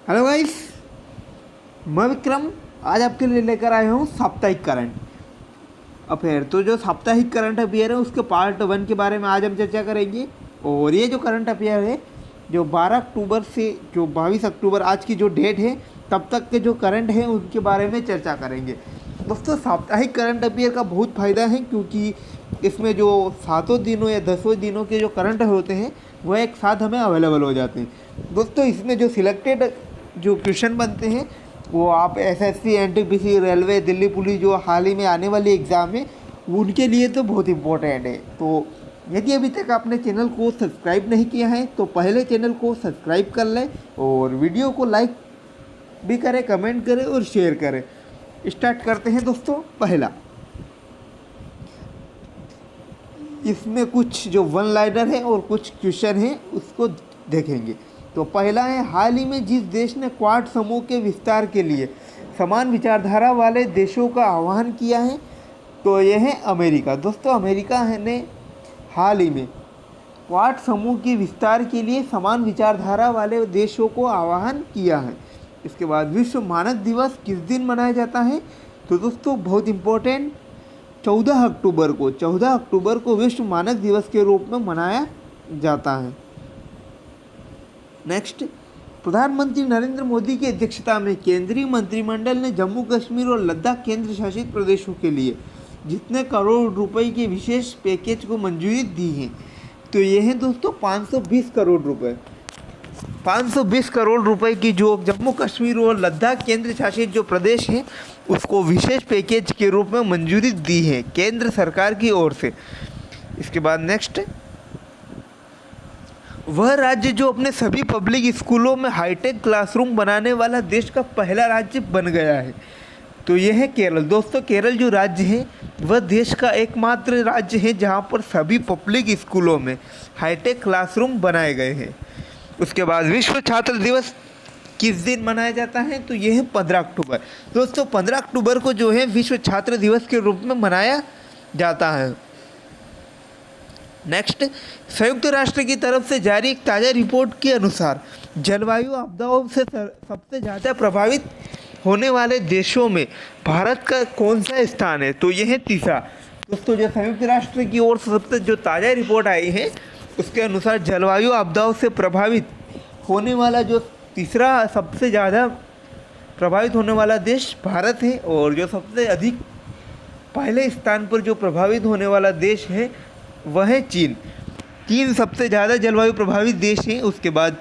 Hello guys, मैं विक्रम आज आपके लिए लेकर आया हूँ साप्ताहिक करंट अफेयर। तो जो साप्ताहिक करंट अफेयर है उसके पार्ट 1 के बारे में आज हम चर्चा करेंगे। और ये जो करंट अफेयर है जो 12 अक्टूबर से जो 22 अक्टूबर आज की जो डेट है तब तक के जो करंट है उनके बारे में चर्चा करेंगे। दोस्तों, साप्ताहिक करंट अफेयर का बहुत फ़ायदा है क्योंकि इसमें जो 7 दिनों या 10 दिनों के जो करंट होते हैं वह एक साथ हमें अवेलेबल हो जाते हैं। दोस्तों, इसमें जो सिलेक्टेड जो क्वेश्चन बनते हैं वो आप SSC, NTPC, railway, Delhi police जो हाल ही में आने वाली एग्ज़ाम है उनके लिए तो बहुत इम्पोर्टेंट है। तो यदि अभी तक आपने चैनल को सब्सक्राइब नहीं किया है तो पहले चैनल को सब्सक्राइब कर लें और वीडियो को लाइक भी करें, कमेंट करें और शेयर करें। स्टार्ट करते हैं दोस्तों। पहला, इसमें कुछ जो वन लाइनर है और कुछ क्वेश्चन है उसको देखेंगे। तो पहला है, हाल ही में जिस देश ने क्वाड समूह के विस्तार के लिए समान विचारधारा वाले देशों का आह्वान किया है, तो यह है अमेरिका। दोस्तों, अमेरिका ने हाल ही में क्वाड समूह के विस्तार के लिए समान विचारधारा वाले देशों को आह्वान किया है। इसके बाद विश्व मानक दिवस किस दिन मनाया जाता है? तो दोस्तों बहुत इम्पोर्टेंट, 14 अक्टूबर को विश्व मानक दिवस के रूप में मनाया जाता है। नेक्स्ट, प्रधानमंत्री नरेंद्र मोदी की अध्यक्षता में केंद्रीय मंत्रिमंडल ने जम्मू कश्मीर और लद्दाख केंद्र शासित प्रदेशों के लिए जितने करोड़ रुपए के विशेष पैकेज को मंजूरी दी है, तो ये है दोस्तों 520 करोड़ रुपए। 520 करोड़ रुपए की जो जम्मू कश्मीर और लद्दाख केंद्र शासित जो प्रदेश है उसको विशेष पैकेज के रूप में मंजूरी दी है केंद्र सरकार की ओर से। इसके बाद नेक्स्ट, वह राज्य जो अपने सभी पब्लिक स्कूलों में हाईटेक क्लासरूम बनाने वाला देश का पहला राज्य बन गया है, तो यह है केरल। दोस्तों, केरल जो राज्य है वह देश का एकमात्र राज्य है जहां पर सभी पब्लिक स्कूलों में हाईटेक क्लासरूम बनाए गए हैं। उसके बाद विश्व छात्र दिवस किस दिन मनाया जाता है? तो यह है 15 अक्टूबर। दोस्तों, 15 अक्टूबर को जो है विश्व छात्र दिवस के रूप में मनाया जाता है। नेक्स्ट, संयुक्त राष्ट्र की तरफ से जारी एक ताज़ा रिपोर्ट के अनुसार जलवायु आपदाओं से सबसे ज़्यादा प्रभावित होने वाले देशों में भारत का कौन सा स्थान है? तो यह है तीसरा। दोस्तों, जो संयुक्त राष्ट्र की ओर से सबसे जो ताज़ा रिपोर्ट आई है उसके अनुसार जलवायु आपदाओं से प्रभावित होने वाला जो तीसरा सबसे ज़्यादा प्रभावित होने वाला देश भारत है। और जो सबसे अधिक पहले स्थान पर जो प्रभावित होने वाला देश है वह है चीन। चीन सबसे ज़्यादा जलवायु प्रभावित देश है। उसके बाद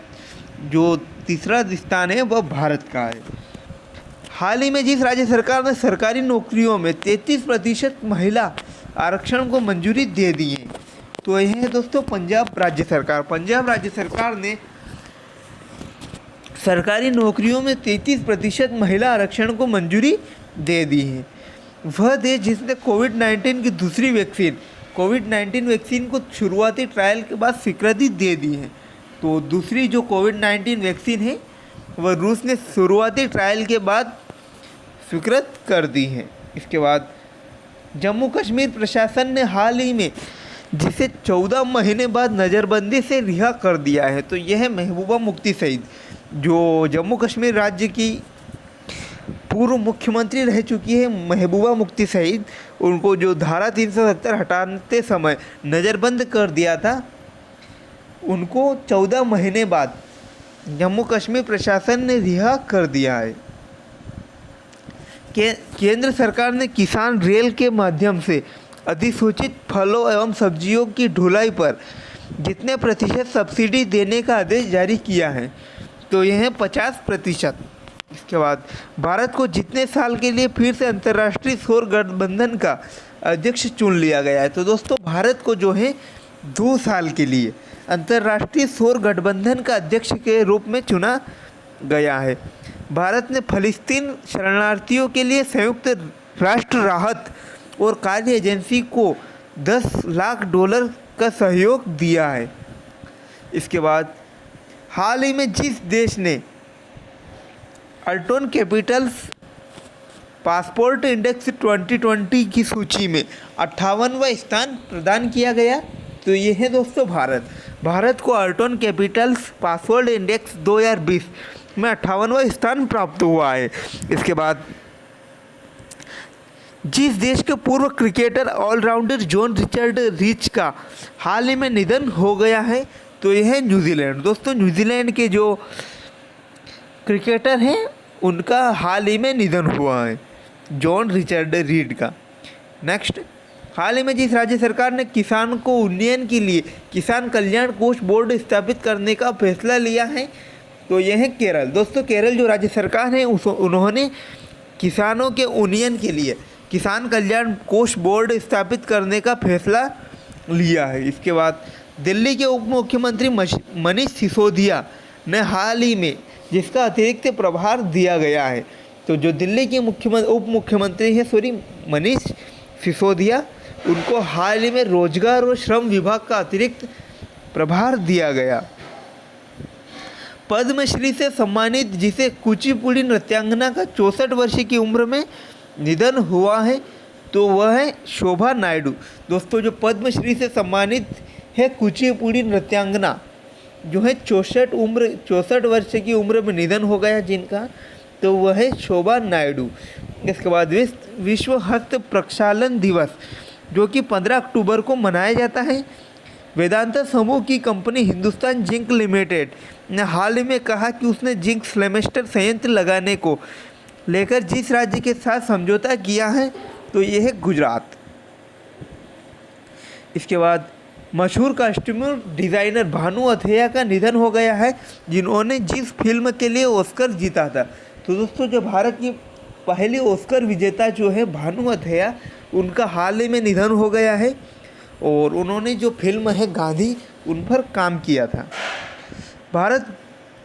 जो तीसरा स्थान है वह भारत का है। हाल ही में जिस राज्य सरकार ने सरकारी नौकरियों में 33% महिला आरक्षण को मंजूरी दे दी है, तो यह है दोस्तों पंजाब राज्य सरकार। पंजाब राज्य सरकार ने सरकारी नौकरियों में 33% महिला आरक्षण को मंजूरी दे दी है। वह देश जिसने कोविड-19 वैक्सीन को शुरुआती ट्रायल के बाद स्वीकृति दे दी है। तो दूसरी जो कोविड-19 वैक्सीन है वह रूस ने शुरुआती ट्रायल के बाद स्वीकृत कर दी है। इसके बाद जम्मू कश्मीर प्रशासन ने हाल ही में जिसे 14 महीने बाद नज़रबंदी से रिहा कर दिया है, तो यह है महबूबा मुफ्ती सईद, जो जम्मू कश्मीर राज्य की पूर्व मुख्यमंत्री रह चुकी है महबूबा मुफ्ती सईद। उनको जो धारा 370 हटाते समय नज़रबंद कर दिया था, उनको 14 महीने बाद जम्मू कश्मीर प्रशासन ने रिहा कर दिया है। केंद्र सरकार ने किसान रेल के माध्यम से अधिसूचित फलों एवं सब्जियों की ढुलाई पर जितने प्रतिशत सब्सिडी देने का आदेश जारी किया है, तो यह है 50%। इसके बाद भारत को जितने साल के लिए फिर से अंतर्राष्ट्रीय सौर गठबंधन का अध्यक्ष चुन लिया गया है, तो दोस्तों भारत को जो है 2 साल के लिए अंतर्राष्ट्रीय सौर गठबंधन का अध्यक्ष के रूप में चुना गया है। भारत ने फ़लस्तीन शरणार्थियों के लिए संयुक्त राष्ट्र राहत और कार्य एजेंसी को $10 लाख का सहयोग दिया है। इसके बाद हाल ही में जिस देश ने अल्टोन कैपिटल्स पासपोर्ट इंडेक्स 2020 की सूची में 58वां स्थान प्रदान किया गया, तो ये है दोस्तों भारत। भारत को अल्टोन कैपिटल्स पासवर्ड इंडेक्स 2020 में 58वां स्थान प्राप्त हुआ है। इसके बाद जिस देश के पूर्व cricketer allrounder John Richard Reid का हाल ही में निधन हो गया है, तो यह है न्यूजीलैंड। दोस्तों न्यूजीलैंड के जो क्रिकेटर हैं उनका हाल ही में निधन हुआ है, जॉन रिचर्ड रीड का। नेक्स्ट, हाल ही में जिस राज्य सरकार ने किसान को उन्नयन के लिए किसान कल्याण कोष बोर्ड स्थापित करने का फैसला लिया है, तो यह है केरल। दोस्तों केरल जो राज्य सरकार है उन्होंने किसानों के उन्नयन के लिए किसान कल्याण कोष बोर्ड स्थापित करने का फैसला लिया है। इसके बाद दिल्ली के उप मुख्यमंत्री मनीष सिसोदिया ने हाल ही में जिसका अतिरिक्त प्रभार दिया गया है, तो जो दिल्ली के उप मुख्यमंत्री है मनीष सिसोदिया, उनको हाल ही में रोजगार और श्रम विभाग का अतिरिक्त प्रभार दिया गया। पद्मश्री से सम्मानित जिसे कुचिपुड़ी नृत्यांगना का 64 वर्ष की उम्र में निधन हुआ है, तो वह है शोभा नायडू। दोस्तों जो पद्मश्री से सम्मानित है कुचिपुड़ी नृत्यांगना जो है 64 वर्ष की उम्र में निधन हो गया जिनका, तो वह है शोभा नायडू। इसके बाद विश्व हस्त प्रक्षालन दिवस जो कि 15 अक्टूबर को मनाया जाता है। वेदांता समूह की कंपनी हिंदुस्तान जिंक लिमिटेड ने हाल ही में कहा कि उसने जिंक स्लेमेस्टर संयंत्र लगाने को लेकर जिस राज्य के साथ समझौता किया है, तो यह है गुजरात। इसके बाद मशहूर कॉस्ट्यूम डिज़ाइनर भानु अथैया का निधन हो गया है, जिन्होंने जिस फिल्म के लिए ऑस्कर जीता था। तो दोस्तों जो भारत की पहली ऑस्कर विजेता जो है भानु अथैया, उनका हाल ही में निधन हो गया है, और उन्होंने जो फिल्म है गांधी उन पर काम किया था। भारत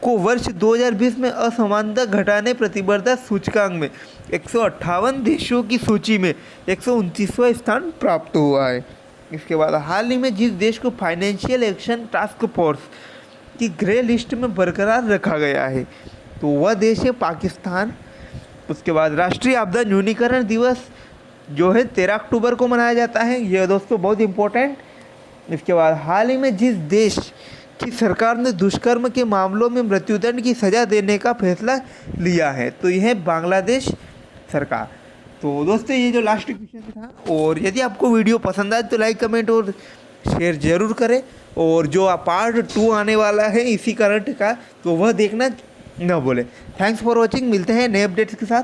को वर्ष 2020 में असमानता घटाने प्रतिबद्धता सूचकांक में 158 देशों की सूची में 129वां स्थान प्राप्त हुआ है। इसके बाद हाल ही में जिस देश को फाइनेंशियल एक्शन टास्क फोर्स की ग्रे लिस्ट में बरकरार रखा गया है, तो वह देश है पाकिस्तान। उसके बाद राष्ट्रीय आपदा न्यूनीकरण दिवस जो है 13 अक्टूबर को मनाया जाता है, यह दोस्तों बहुत इम्पोर्टेंट। इसके बाद हाल ही में जिस देश की सरकार ने दुष्कर्म के मामलों में मृत्युदंड की सज़ा देने का फैसला लिया है, तो यह है बांग्लादेश सरकार। तो दोस्तों ये जो लास्ट क्वेश्चन था, और यदि आपको वीडियो पसंद आए तो लाइक कमेंट और शेयर ज़रूर करें, और जो पार्ट 2 आने वाला है इसी करंट का, तो वह देखना न भूलें। थैंक्स फॉर वॉचिंग, मिलते हैं नए अपडेट्स के साथ।